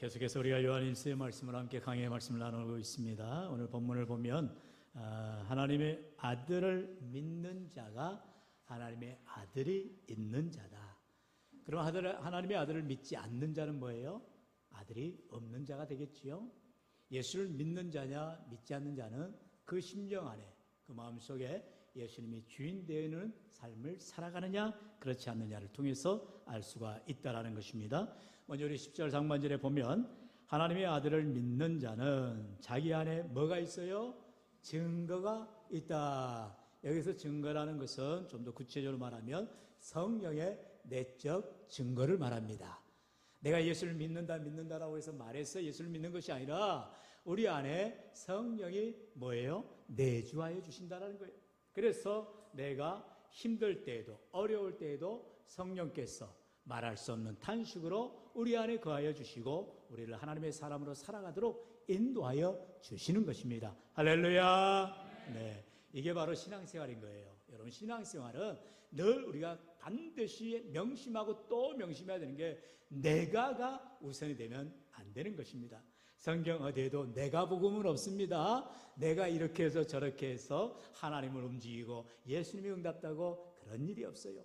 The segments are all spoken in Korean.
계속해서 우리가 요한일서의 말씀을 함께 강의의 말씀을 나누고 있습니다. 오늘 본문을 보면 하나님의 아들을 믿는 자가 하나님의 아들이 있는 자다. 그럼 하나님의 아들을 믿지 않는 자는 뭐예요? 아들이 없는 자가 되겠지요. 예수를 믿는 자냐 믿지 않는 자는 그 심령 안에, 그 마음속에 예수님이 주인 되는 삶을 살아가느냐 그렇지 않느냐를 통해서 알 수가 있다라는 것입니다. 먼저 우리 10절 상반절에 보면 하나님의 아들을 믿는 자는 자기 안에 뭐가 있어요? 증거가 있다. 여기서 증거라는 것은 좀 더 구체적으로 말하면 성령의 내적 증거를 말합니다. 내가 예수를 믿는다라고 해서 말해서 예수를 믿는 것이 아니라 우리 안에 성령이 뭐예요? 내주하여 주신다는 거예요. 그래서 내가 힘들 때에도 어려울 때에도 성령께서 말할 수 없는 탄식으로 우리 안에 거하여 주시고 우리를 하나님의 사람으로 살아가도록 인도하여 주시는 것입니다. 할렐루야. 네, 이게 바로 신앙생활인 거예요. 여러분, 신앙생활은 늘 우리가 반드시 명심하고 또 명심해야 되는 게 내가가 우선이 되면 안 되는 것입니다. 성경 어디에도 내가 복음은 없습니다. 내가 이렇게 해서 저렇게 해서 하나님을 움직이고 예수님이 응답다고 그런 일이 없어요.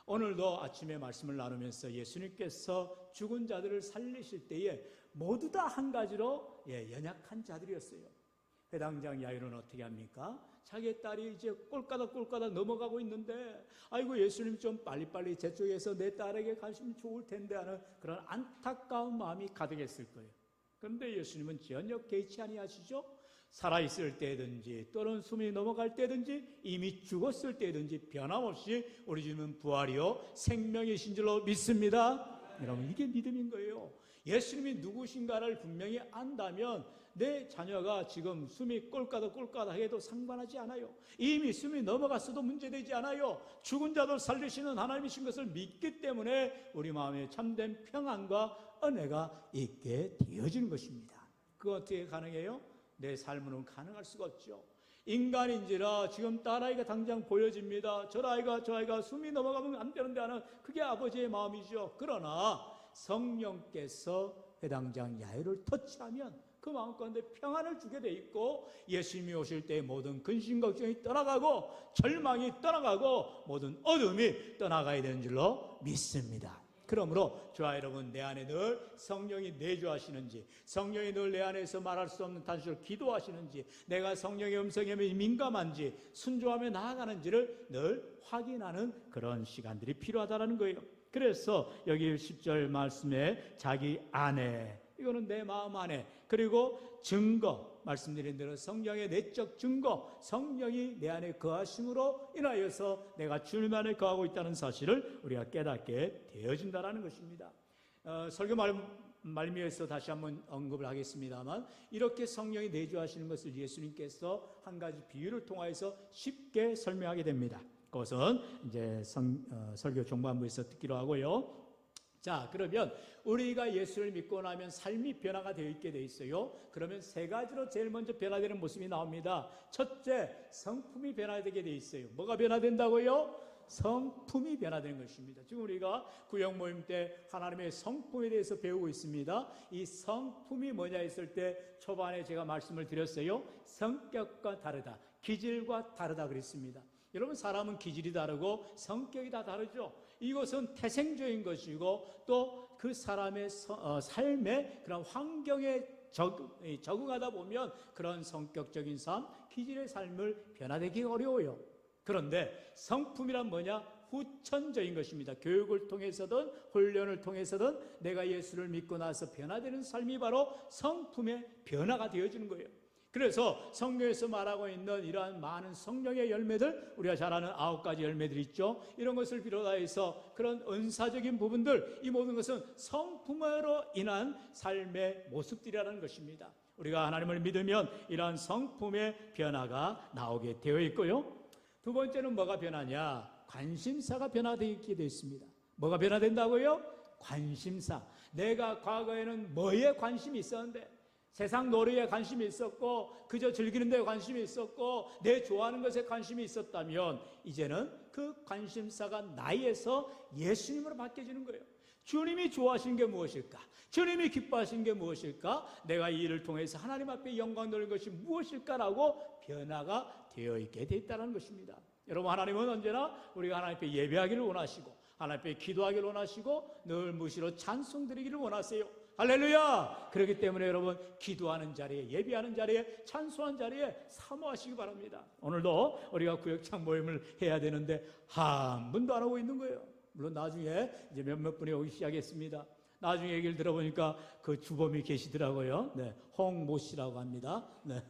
오늘도 아침에 말씀을 나누면서 예수님께서 죽은 자들을 살리실 때에 모두 다 한 가지로 연약한 자들이었어요. 회당장 야이로는 어떻게 합니까? 자기의 딸이 이제 꼴까닥 넘어가고 있는데 아이고 예수님 좀 빨리빨리 제 쪽에서 내 딸에게 가시면 좋을 텐데 하는 그런 안타까운 마음이 가득했을 거예요. 그런데 예수님은 전혀 개의치 아니하시죠? 살아있을 때든지 또는 숨이 넘어갈 때든지 이미 죽었을 때든지 변함없이 우리 주님은 부활이요 생명이신 줄로 믿습니다. 여러분, 이게 믿음인 거예요. 예수님이 누구신가를 분명히 안다면 내 자녀가 지금 숨이 꼴까닥 해도 상관하지 않아요. 이미 숨이 넘어갔어도 문제되지 않아요. 죽은 자들 살리시는 하나님이신 것을 믿기 때문에 우리 마음에 참된 평안과 은혜가 있게 되어지는 것입니다. 그거 어떻게 가능해요? 내 삶으로는 가능할 수가 없죠. 인간인지라 지금 딸아이가 당장 보여집니다. 저 아이가 숨이 넘어가면 안 되는데 하는 그게 아버지의 마음이죠. 그러나 성령께서 회당장 야이를 터치하면 그 마음 가운데 평안을 주게 돼 있고 예수님이 오실 때 모든 근심 걱정이 떠나가고 절망이 떠나가고 모든 어둠이 떠나가야 되는 줄로 믿습니다. 그러므로 저와 여러분, 내 안에 늘 성령이 내주하시는지, 성령이 늘 내 안에서 말할 수 없는 단식을 기도하시는지, 내가 성령의 음성에 민감한지, 순종하며 나아가는지를 늘 확인하는 그런 시간들이 필요하다는 거예요. 그래서 여기 10절 말씀에 자기 안에, 이거는 내 마음 안에, 그리고 증거, 말씀드린 대로 성령의 내적 증거, 성령이 내 안에 거하심으로 인하여서 내가 주님 안에 거하고 있다는 사실을 우리가 깨닫게 되어진다는 것입니다. 설교 말미에서 다시 한번 언급을 하겠습니다만, 이렇게 성령이 내주하시는 것을 예수님께서 한 가지 비유를 통하여서 쉽게 설명하게 됩니다. 그것은 이제 설교 종반부에서 듣기로 하고요. 자, 그러면 우리가 예수를 믿고 나면 삶이 변화가 되어 있게 되어 있어요. 그러면 세 가지로 제일 먼저 변화되는 모습이 나옵니다. 첫째, 성품이 변화되게 되어 있어요. 뭐가 변화된다고요? 성품이 변화되는 것입니다. 지금 우리가 구역 모임 때 하나님의 성품에 대해서 배우고 있습니다. 이 성품이 뭐냐 했을 때 초반에 제가 말씀을 드렸어요. 성격과 다르다, 기질과 다르다 그랬습니다. 여러분, 사람은 기질이 다르고 성격이 다 다르죠. 이것은 태생적인 것이고 또 그 사람의 삶의 그런 환경에 적응하다 보면 그런 성격적인 삶, 기질의 삶을 변화되기 어려워요. 그런데 성품이란 뭐냐? 후천적인 것입니다. 교육을 통해서든 훈련을 통해서든 내가 예수를 믿고 나서 변화되는 삶이 바로 성품의 변화가 되어지는 거예요. 그래서 성경에서 말하고 있는 이러한 많은 성령의 열매들, 우리가 잘 아는 9가지 열매들 있죠. 이런 것을 비롯하여서 그런 은사적인 부분들, 이 모든 것은 성품으로 인한 삶의 모습들이라는 것입니다. 우리가 하나님을 믿으면 이러한 성품의 변화가 나오게 되어 있고요. 두 번째는 뭐가 변하냐? 관심사가 변화되게 되어 있습니다. 뭐가 변화된다고요? 관심사. 내가 과거에는 뭐에 관심이 있었는데, 세상 놀이에 관심이 있었고 그저 즐기는 데 관심이 있었고 내 좋아하는 것에 관심이 있었다면 이제는 그 관심사가 나에서 예수님으로 바뀌어지는 거예요. 주님이 좋아하시는 게 무엇일까? 주님이 기뻐하시는 게 무엇일까? 내가 이 일을 통해서 하나님 앞에 영광 돌리는 것이 무엇일까라고 변화가 되어 있게 돼 있다는 것입니다. 여러분, 하나님은 언제나 우리가 하나님 앞에 예배하기를 원하시고 하나님 앞에 기도하기를 원하시고 늘 무시로 찬송 드리기를 원하세요. 할렐루야! 그렇기 때문에 여러분, 기도하는 자리에, 예배하는 자리에, 찬송하는 자리에 사모하시기 바랍니다. 오늘도 우리가 구역창 모임을 해야 되는데 한 분도 안 오고 있는 거예요. 물론 나중에 이제 몇몇 분이 오기 시작했습니다. 나중에 얘기를 들어보니까 그 주범이 계시더라고요. 네, 홍모 씨라고 합니다. 네.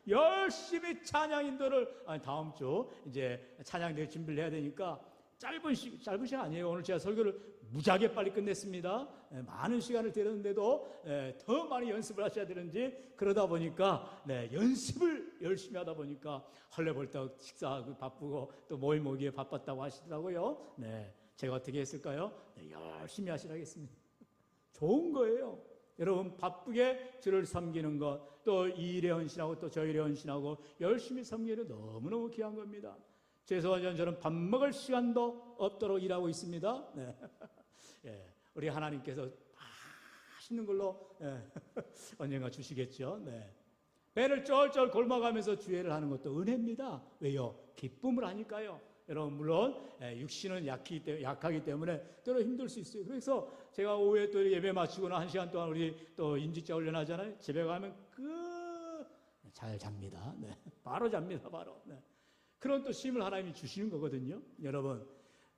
열심히 찬양 인도를, 다음 주 이제 찬양대 준비를 해야 되니까 짧은 시간 아니에요. 오늘 제가 설교를 무지하게 빨리 끝냈습니다. 많은 시간을 들였는데도 더 많이 연습을 하셔야 되는지, 그러다 보니까 연습을 열심히 하다 보니까 헐레벌떡 식사하고 바쁘고 또 모임 오기에 바빴다고 하시더라고요. 제가 어떻게 했을까요? 열심히 하시라겠습니다. 좋은 거예요. 여러분, 바쁘게 주를 섬기는 것, 또 이 일에 헌신하고 또 저 일에 헌신하고 열심히 섬기는 것 너무너무 귀한 겁니다. 죄송하지만 저는 밥 먹을 시간도 없도록 일하고 있습니다. 우리 하나님께서 맛있는 걸로 언젠가 주시겠죠. 배를 쩔쩔 굶어가면서 주회를 하는 것도 은혜입니다. 왜요? 기쁨을 하니까요. 여러분, 물론 육신은 약하기 때문에 때로 힘들 수 있어요. 그래서 제가 오후에 또 예배 마치고는 1시간 동안 우리 또 인직자 훈련하잖아요. 집에 가면 잘 잡니다. 바로 잡니다. 바로. 그런 또 쉼을 하나님이 주시는 거거든요. 여러분,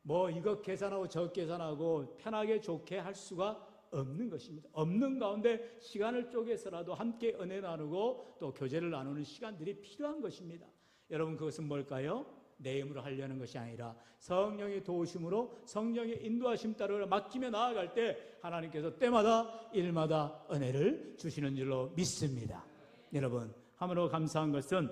뭐 이것 계산하고 저것 계산하고 편하게 좋게 할 수가 없는 것입니다. 없는 가운데 시간을 쪼개서라도 함께 은혜 나누고 또 교제를 나누는 시간들이 필요한 것입니다. 여러분, 그것은 뭘까요? 내 힘으로 하려는 것이 아니라 성령의 도우심으로 성령의 인도하심 따라 맡기며 나아갈 때 하나님께서 때마다 일마다 은혜를 주시는 줄로 믿습니다. 여러분, 하물며 감사한 것은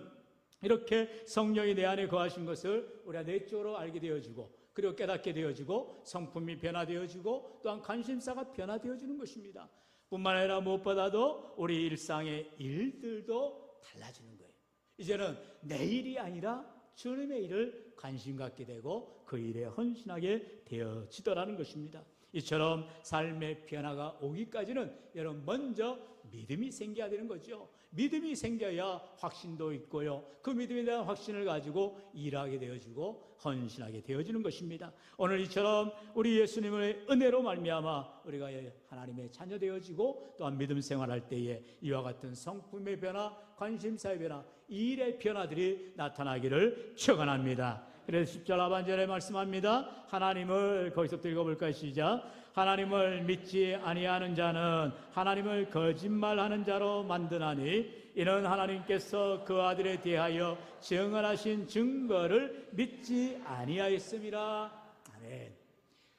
이렇게 성령이 내 안에 거하신 것을 우리가 내적으로 알게 되어지고, 그리고 깨닫게 되어지고, 성품이 변화되어지고, 또한 관심사가 변화되어지는 것입니다. 뿐만 아니라 무엇보다도 우리 일상의 일들도 달라지는 거예요. 이제는 내 일이 아니라 주님의 일을 관심 갖게 되고 그 일에 헌신하게 되어지더라는 것입니다. 이처럼 삶의 변화가 오기까지는 여러분, 먼저 믿음이 생겨야 되는 거죠. 믿음이 생겨야 확신도 있고요. 그 믿음에 대한 확신을 가지고 일하게 되어지고 헌신하게 되어지는 것입니다. 오늘 이처럼 우리 예수님의 은혜로 말미암아 우리가 하나님의 자녀 되어지고 또한 믿음 생활할 때에 이와 같은 성품의 변화, 관심사의 변화, 일의 변화들이 나타나기를 축원합니다. 그래서 10절 하반절에 말씀합니다. 하나님을, 거기서부터 읽어볼까요? 시작. 하나님을 믿지 아니하는 자는 하나님을 거짓말하는 자로 만드나니 이는 하나님께서 그 아들에 대하여 증언하신 증거를 믿지 아니하였음이라. 아멘.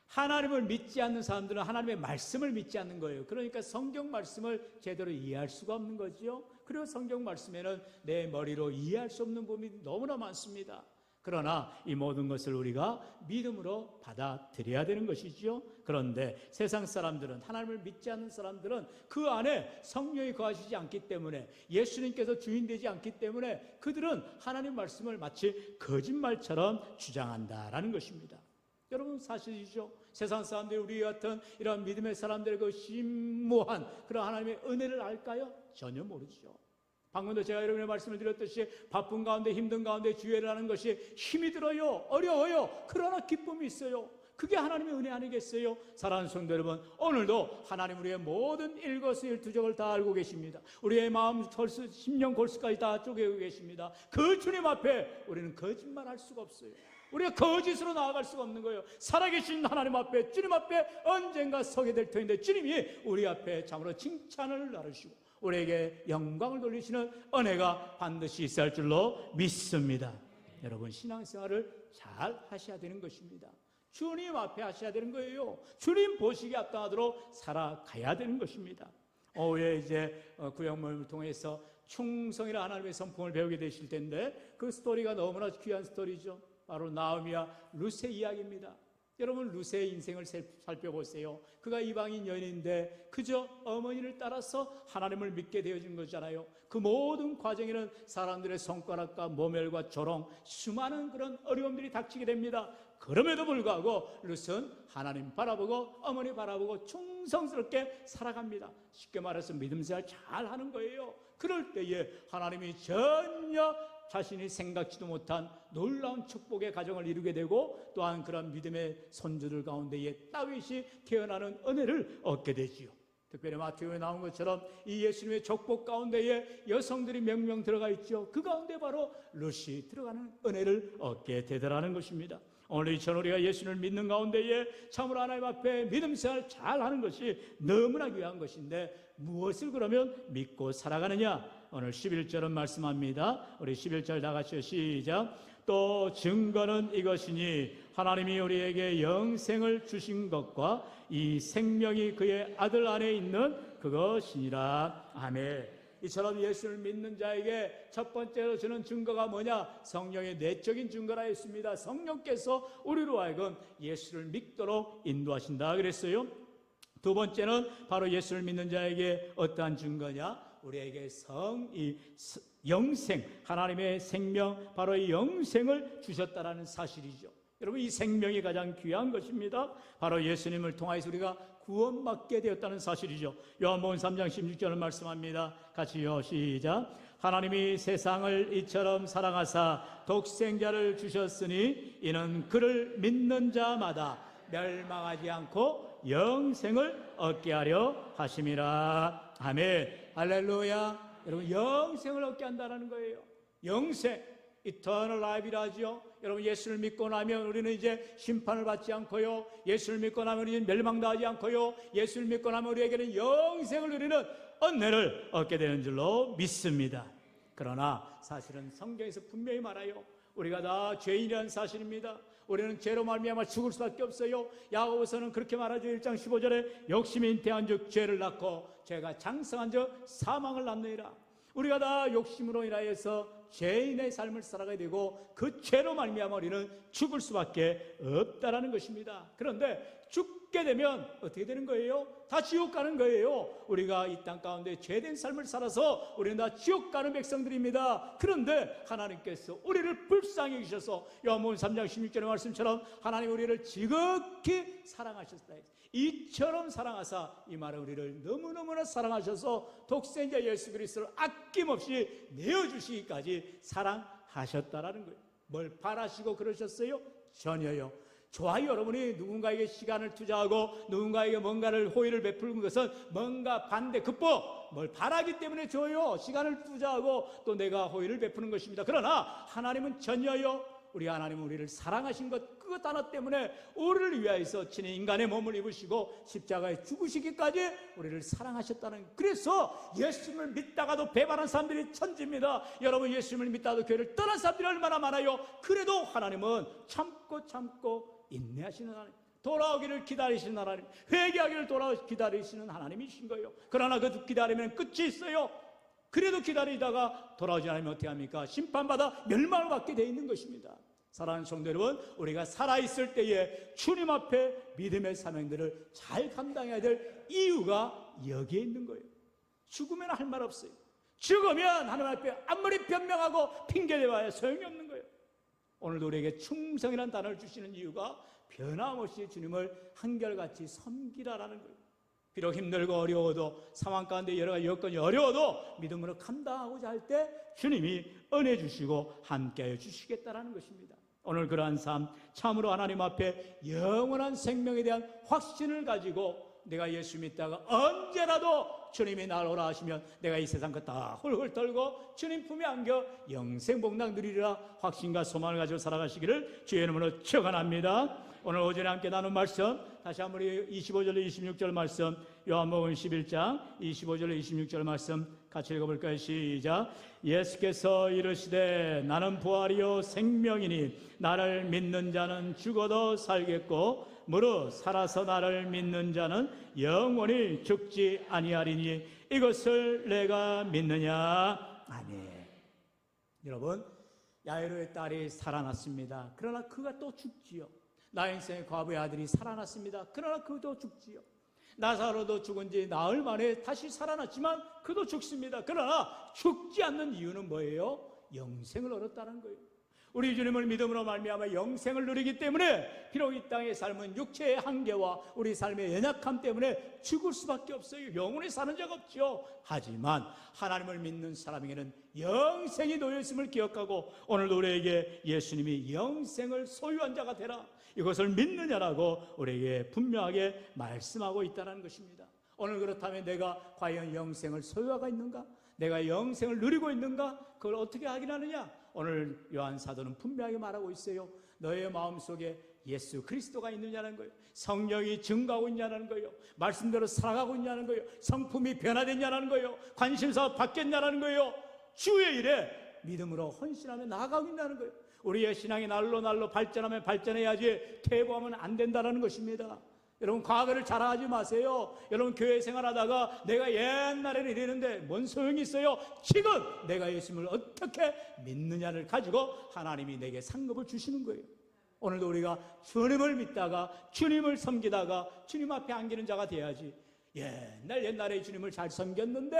하나님을 믿지 않는 사람들은 하나님의 말씀을 믿지 않는 거예요. 그러니까 성경 말씀을 제대로 이해할 수가 없는 거죠. 그리고 성경 말씀에는 내 머리로 이해할 수 없는 부분이 너무나 많습니다. 그러나 이 모든 것을 우리가 믿음으로 받아들여야 되는 것이죠. 그런데 세상 사람들은, 하나님을 믿지 않는 사람들은 그 안에 성령이 거하시지 않기 때문에, 예수님께서 주인되지 않기 때문에 그들은 하나님 말씀을 마치 거짓말처럼 주장한다라는 것입니다. 여러분, 사실이죠. 세상 사람들이 우리 같은 이런 믿음의 사람들의 그 심무한 그런 하나님의 은혜를 알까요? 전혀 모르죠. 방금도 제가 여러분의 말씀을 드렸듯이 바쁜 가운데, 힘든 가운데 주의를 하는 것이 힘이 들어요, 어려워요. 그러나 기쁨이 있어요. 그게 하나님의 은혜 아니겠어요? 사랑하는 성도 여러분, 오늘도 하나님 우리의 모든 일거수일투족을 다 알고 계십니다. 우리의 마음 골수, 심령 골수까지 다 쪼개고 계십니다. 그 주님 앞에 우리는 거짓말할 수가 없어요. 우리가 거짓으로 나아갈 수가 없는 거예요. 살아계신 하나님 앞에, 주님 앞에 언젠가 서게 될 터인데 주님이 우리 앞에 참으로 칭찬을 나누시고 우리에게 영광을 돌리시는 은혜가 반드시 있어야 할 줄로 믿습니다. 여러분, 신앙생활을 잘 하셔야 되는 것입니다. 주님 앞에 하셔야 되는 거예요. 주님 보시기에 합당하도록 살아가야 되는 것입니다. 오후에 이제 구역 모임을 통해서 충성이라 하나님의 성품을 배우게 되실 텐데 그 스토리가 너무나 귀한 스토리죠. 바로 나오미와 룻의 이야기입니다. 여러분, 룻의 인생을 살펴보세요. 그가 이방인 여인인데 그저 어머니를 따라서 하나님을 믿게 되어진 거잖아요. 그 모든 과정에는 사람들의 손가락과 모멸과 조롱, 수많은 그런 어려움들이 닥치게 됩니다. 그럼에도 불구하고 룻은 하나님 바라보고 어머니 바라보고 충성스럽게 살아갑니다. 쉽게 말해서 믿음 생활 잘 하는 거예요. 그럴 때에 하나님이 전혀 자신이 생각지도 못한 놀라운 축복의 가정을 이루게 되고, 또한 그런 믿음의 손주들 가운데에 다윗이 태어나는 은혜를 얻게 되지요. 특별히 마태복음에 나온 것처럼 이 예수님의 족복 가운데에 여성들이 몇 명 들어가 있죠. 그 가운데 바로 룻이 들어가는 은혜를 얻게 되더라는 것입니다. 오늘 이처럼 우리가 예수를 믿는 가운데에 참으로 하나님 앞에 믿음 생활 잘하는 것이 너무나 귀한 것인데, 무엇을 그러면 믿고 살아가느냐? 오늘 11절은 말씀합니다. 우리 11절 다 같이 시작. 또 증거는 이것이니 하나님이 우리에게 영생을 주신 것과 이 생명이 그의 아들 안에 있는 그것이니라. 아멘. 이처럼 예수를 믿는 자에게 첫 번째로 주는 증거가 뭐냐? 성령의 내적인 증거라 했습니다. 성령께서 우리로 하여금 예수를 믿도록 인도하신다 그랬어요. 두 번째는 바로 예수를 믿는 자에게 어떠한 증거냐? 우리에게 영생, 하나님의 생명, 바로 이 영생을 주셨다라는 사실이죠. 여러분, 이 생명이 가장 귀한 것입니다. 바로 예수님을 통하여서 우리가 구원받게 되었다는 사실이죠. 요한복음 3장 16절을 말씀합니다. 같이요, 시작. 하나님이 세상을 이처럼 사랑하사 독생자를 주셨으니 이는 그를 믿는 자마다 멸망하지 않고 영생을 얻게 하려 하심이라. 아멘. 할렐루야. 여러분, 영생을 얻게 한다는 거예요. 영생, eternal life이라 하죠. 여러분, 예수를 믿고 나면 우리는 이제 심판을 받지 않고요, 예수를 믿고 나면 우리는 멸망당하지 않고요, 예수를 믿고 나면 우리에게는 영생을 누리는 은혜를 얻게 되는 줄로 믿습니다. 그러나 사실은 성경에서 분명히 말해요. 우리가 다 죄인이라는 사실입니다. 우리는 죄로 말미암아 죽을 수밖에 없어요. 야고보서는 그렇게 말하죠. 1장 15절에 욕심이 잉태한 즉 죄를 낳고 죄가 장성한 즉 사망을 낳느니라. 우리가 다 욕심으로 인하여서 죄인의 삶을 살아가야 되고 그 죄로 말미암아 우리는 죽을 수밖에 없다라는 것입니다. 그런데 죽게 되면 어떻게 되는 거예요? 다 지옥 가는 거예요. 우리가 이 땅 가운데 죄된 삶을 살아서 우리는 다 지옥 가는 백성들입니다. 그런데 하나님께서 우리를 불쌍히 여기셔서 요한복음 3장 16절의 말씀처럼 하나님 우리를 지극히 사랑하셨다. 이처럼 사랑하사, 이 말은 우리를 너무너무나 사랑하셔서 독생자 예수 그리스도를 아낌없이 내어주시기까지 사랑하셨다라는 거예요. 뭘 바라시고 그러셨어요? 전혀요. 좋아요. 여러분이 누군가에게 시간을 투자하고 누군가에게 뭔가를 호의를 베푸는 것은 뭔가 반대 극복, 뭘 바라기 때문에 줘요. 시간을 투자하고 또 내가 호의를 베푸는 것입니다. 그러나 하나님은 전혀요. 우리 하나님은 우리를 사랑하신 것, 그것 하나 때문에 우리를 위하여서 친히 인간의 몸을 입으시고 십자가에 죽으시기까지 우리를 사랑하셨다는. 그래서 예수님을 믿다가도 배반한 사람들이 천지입니다. 여러분, 예수님을 믿다가도 교회를 떠난 사람들이 얼마나 많아요. 그래도 하나님은 참고 인내하시는 하나님, 돌아오기를 기다리시는 하나님, 회개하기를 기다리시는 하나님이신 거예요. 그러나 그 기다리면 끝이 있어요. 그래도 기다리다가 돌아오지 않으면 어떻게 합니까? 심판받아 멸망을 받게 되어 있는 것입니다. 사랑하는 성도 여러분, 우리가 살아있을 때에 주님 앞에 믿음의 사명들을 잘 감당해야 될 이유가 여기에 있는 거예요. 죽으면 할 말 없어요. 죽으면 하나님 앞에 아무리 변명하고 핑계대봐야 소용이 없는 거예요. 오늘도 우리에게 충성이라는 단어를 주시는 이유가 변함없이 주님을 한결같이 섬기라라는 거예요. 비록 힘들고 어려워도, 상황 가운데 여러 가지 여건이 어려워도 믿음으로 감당하고자 할 때 주님이 은혜 주시고 함께하여 주시겠다라는 것입니다. 오늘 그러한 삶, 참으로 하나님 앞에 영원한 생명에 대한 확신을 가지고 내가 예수 믿다가 언제라도 주님이 날 오라 하시면 내가 이 세상 것 다 훌훌 털고 주님 품에 안겨 영생 복락 누리리라 확신과 소망을 가지고 살아가시기를 주의 이름으로 축원합니다. 오늘 오전에 함께 나눈 말씀, 다시 한번 25절 26절 말씀, 요한복음 11장 25절 26절 말씀 같이 읽어볼까요? 시작. 예수께서 이르시되 나는 부활이요 생명이니 나를 믿는 자는 죽어도 살겠고 무릇 살아서 나를 믿는 자는 영원히 죽지 아니하리니 이것을 내가 믿느냐. 아멘. 여러분, 야이로의 딸이 살아났습니다. 그러나 그가 또 죽지요. 나인생의 과부의 아들이 살아났습니다. 그러나 그도 죽지요. 나사로도 죽은 지 나흘 만에 다시 살아났지만 그도 죽습니다. 그러나 죽지 않는 이유는 뭐예요? 영생을 얻었다는 거예요. 우리 주님을 믿음으로 말미암아 영생을 누리기 때문에 비록 이 땅의 삶은 육체의 한계와 우리 삶의 연약함 때문에 죽을 수밖에 없어요. 영원히 사는 자가 없죠. 하지만 하나님을 믿는 사람에게는 영생이 놓여있음을 기억하고 오늘도 우리에게 예수님이 영생을 소유한 자가 되라, 이것을 믿느냐라고 우리에게 분명하게 말씀하고 있다는 것입니다. 오늘 그렇다면 내가 과연 영생을 소유하고 있는가? 내가 영생을 누리고 있는가? 그걸 어떻게 확인하느냐? 오늘 요한 사도는 분명하게 말하고 있어요. 너의 마음속에 예수 그리스도가 있느냐는 거예요. 성령이 증가하고 있냐는 거예요. 말씀대로 살아가고 있냐는 거예요. 성품이 변화됐냐는 거예요. 관심사가 바뀌었냐는 거예요. 주의 일에 믿음으로 헌신하며 나아가고 있다는 거예요. 우리의 신앙이 날로 발전하면 발전해야지 퇴보하면 안 된다는 것입니다. 여러분, 과거를 자랑하지 마세요. 여러분, 교회 생활하다가 내가 옛날에는 이랬는데 뭔 소용이 있어요? 지금 내가 예수님을 어떻게 믿느냐를 가지고 하나님이 내게 상급을 주시는 거예요. 오늘도 우리가 주님을 믿다가 주님을 섬기다가 주님 앞에 안기는 자가 돼야지, 옛날에 주님을 잘 섬겼는데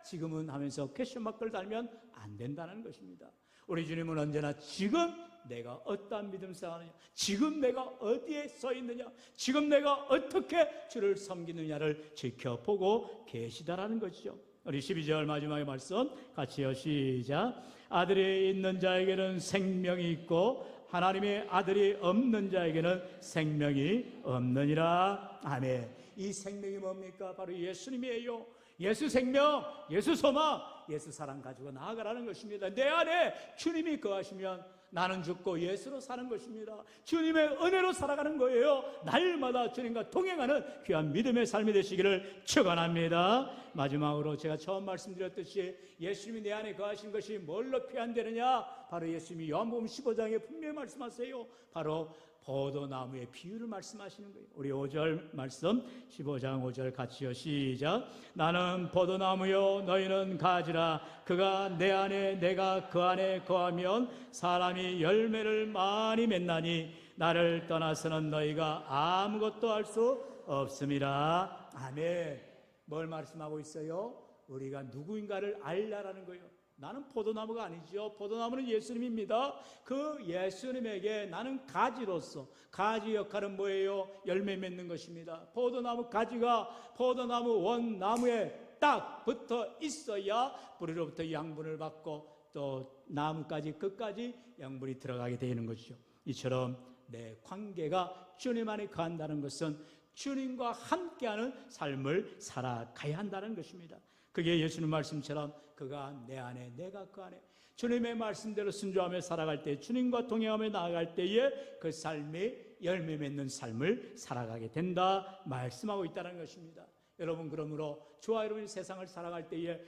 지금은 하면서 퀘스천 마크를 달면 안 된다는 것입니다. 우리 주님은 언제나 지금 내가 어떠한 믿음 생활하느냐, 지금 내가 어디에 서 있느냐, 지금 내가 어떻게 주를 섬기느냐를 지켜보고 계시다라는 것이죠. 우리 12절 마지막에 말씀 같이요, 시작. 아들이 있는 자에게는 생명이 있고 하나님의 아들이 없는 자에게는 생명이 없느니라. 아멘. 이 생명이 뭡니까? 바로 예수님이에요. 예수 생명, 예수 소망, 예수 사랑 가지고 나아가라는 것입니다. 내 안에 주님이 거하시면 나는 죽고 예수로 사는 것입니다. 주님의 은혜로 살아가는 거예요. 날마다 주님과 동행하는 귀한 믿음의 삶이 되시기를 축원합니다. 마지막으로 제가 처음 말씀드렸듯이 예수님이 내 안에 거하신 것이 뭘로 표현되느냐? 바로 예수님이 요한복음 15장에 분명히 말씀하세요. 바로 포도나무의 비유를 말씀하시는 거예요. 우리 5절 말씀 15장 5절 같이요, 시작. 나는 포도나무요 너희는 가지라. 그가 내 안에 내가 그 안에 거하면 사람이 열매를 많이 맺나니 나를 떠나서는 너희가 아무것도 할 수 없음이라. 아멘. 뭘 말씀하고 있어요? 우리가 누구인가를 알라라는 거예요. 나는 포도나무가 아니죠. 포도나무는 예수님입니다. 그 예수님에게 나는 가지로서, 가지 역할은 뭐예요? 열매 맺는 것입니다. 포도나무 가지가 포도나무 원나무에 딱 붙어 있어야 뿌리로부터 양분을 받고 또 나무까지 끝까지 양분이 들어가게 되는 것이죠. 이처럼 내 관계가 주님 안에 거한다는 것은 주님과 함께하는 삶을 살아가야 한다는 것입니다. 그게 예수님 말씀처럼 그가 내 안에 내가 그 안에, 주님의 말씀대로 순종하며 살아갈 때, 주님과 동행하며 나아갈 때에 그 삶이 열매 맺는 삶을 살아가게 된다 말씀하고 있다는 것입니다. 여러분, 그러므로 저와 여러분이 세상을 살아갈 때에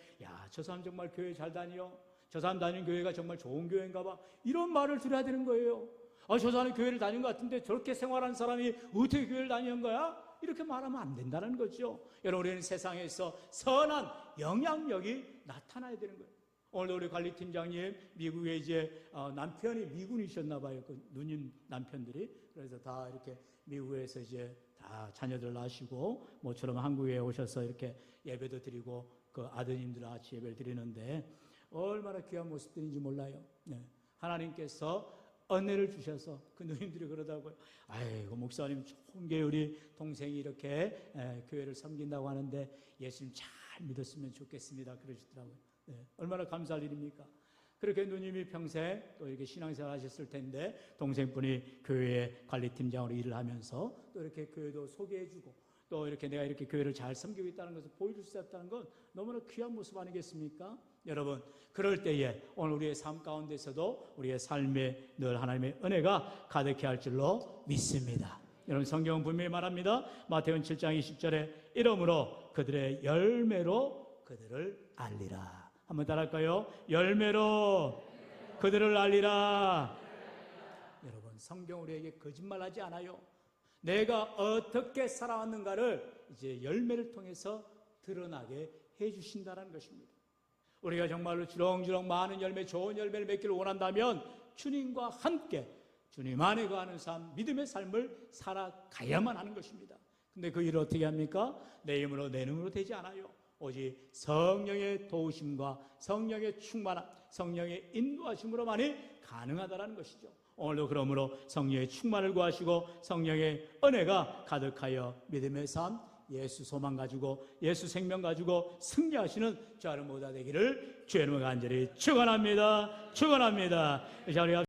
저 사람 정말 교회 잘 다녀, 저 사람 다니는 교회가 정말 좋은 교회인가 봐, 이런 말을 들어야 되는 거예요. 저 사람이 교회를 다니는 것 같은데 저렇게 생활하는 사람이 어떻게 교회를 다니는 거야? 이렇게 말하면 안 된다는 거죠. 여러분, 우리는 세상에서 선한 영향력이 나타나야 되는 거예요. 오늘도 우리 관리팀장님, 미국에 이제 남편이 미군이셨나 봐요. 그 누님 남편들이. 그래서 다 이렇게 미국에서 이제 다 자녀들 낳으시고 모처럼 한국에 오셔서 이렇게 예배도 드리고 그 아드님들 같이 예배를 드리는데 얼마나 귀한 모습들인지 몰라요. 하나님께서 은혜를 주셔서 그 누님들이 그러다고요. 아이고, 목사님 좋은 게 우리 동생이 이렇게 교회를 섬긴다고 하는데 예수님 잘 믿었으면 좋겠습니다. 그러시더라고요. 얼마나 감사할 일입니까? 그렇게 누님이 평생 또 이렇게 신앙생활 하셨을 텐데 동생분이 교회 관리팀장으로 일을 하면서 또 이렇게 교회도 소개해주고 또 이렇게 내가 이렇게 교회를 잘 섬기고 있다는 것을 보여줄 수 있다는 건 너무나 귀한 모습 아니겠습니까? 여러분, 그럴 때에 오늘 우리의 삶 가운데서도 우리의 삶에 늘 하나님의 은혜가 가득해 할 줄로 믿습니다. 여러분, 성경은 분명히 말합니다. 마태복음 7장 20절에 이러므로 그들의 열매로 그들을 알리라. 한번 따라할까요? 열매로 그들을 알리라. 여러분, 성경 우리에게 거짓말하지 않아요. 내가 어떻게 살아왔는가를 이제 열매를 통해서 드러나게 해주신다는 것입니다. 우리가 정말로 주렁주렁 많은 열매, 좋은 열매를 맺기를 원한다면 주님과 함께 주님 안에 거하는 삶, 믿음의 삶을 살아가야만 하는 것입니다. 근데 그 일을 어떻게 합니까? 내 힘으로 내 능으로 되지 않아요. 오직 성령의 도우심과 성령의 충만함, 성령의 인도하심으로만이 가능하다는 것이죠. 오늘도 그러므로 성령의 충만을 구하시고 성령의 은혜가 가득하여 믿음의 삶, 예수 소망 가지고 예수 생명 가지고 승리하시는 저를 모두 되기를 주의 이름으로 간절히 축원합니다. 축원합니다. 자, 우리가